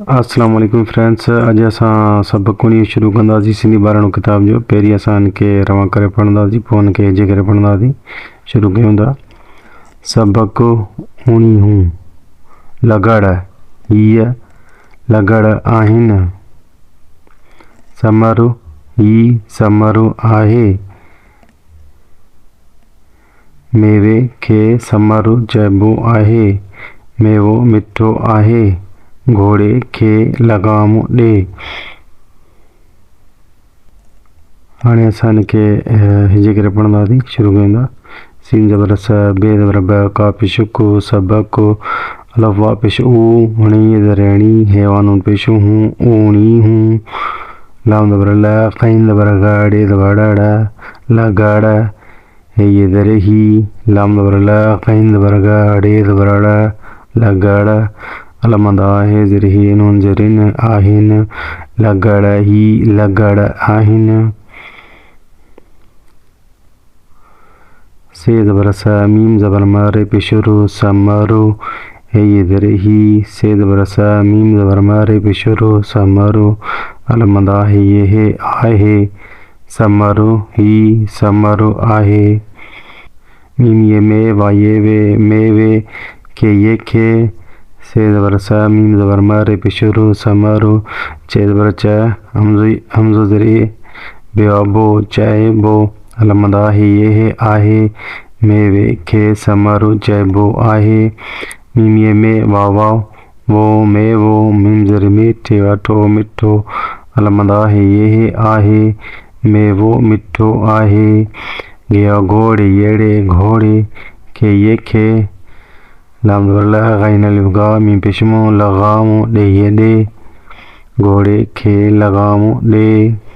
अस्सलाम वालेकुम फ्रेंड्स। अॼु असां सबक़ उणिवीह शुरू कंदासीं। सिंधी ॿारहं किताब जो पहिरीं असां हिनखे रवां करे पढ़ंदासीं, पोइ हिनखे हिजे करे पढ़ंदासीं। शुरू कयूं था। सबक़ उणिवीह। लगड़ हीअ लगड़ आहिनि। समर ही समर आहे। मेवे खे समर चइबो आहे। मेवो मिठो आहे। घोड़े खे लगाम ॾे। हाणे असां हिनखे हिजे करे पढ़ंदासीं। शुरू कयूं था। सीन ज़बर स, बे ज़बर ब, का पेश को, सबक, अलफ वा पेश ऊ, हणी ज़रणी, हैवानुन पेश हूँ, ऊणी हूँ, लाम ज़बर ल, क़ैन ज़बर ग, डे ज़बर ड़, लगड़, हे ये ज़रे ही, लाम ज़बर ल, क़ैन ज़बर ग, डे ज़बर ड़, लगड़, अलमदा है ज़र ही, नून ज़रिन आहिन, लगड़ ही लगड़ आहिन। से ज़बर स, मीम ज़बर म, रे पेशरो समरो, हे ये ज़रे ही, से ज़बर स, मीम ज़बर म, रे पेशरो समरो, अलमदा है ये है आहे, समरो ही समरो आहे। मीम ये में, वा ये वे, में वे, के ये के, से ज़बर स, मीम ज़बर म, रे पेशरो समरो, चे ज़बर च, हमज़ो ज़रे, बेवाबो चाहे बो, अलमदा है ये है आहे, मेवे खे समरो चइबो आहे। मीम ये में, वावा वो, में वो, मीम ज़रे मीठे, वाठो मिठो, अलमदा है ये है आहे, मेवो मिठो आहे। गया घोड़े येड़े घोड़े, के ये खे, लाम ज़बर ल, ग़ैन अलिफ गा, मीम पेशमो, लगामो, डे ये डे, घोड़े खे लगामो डे।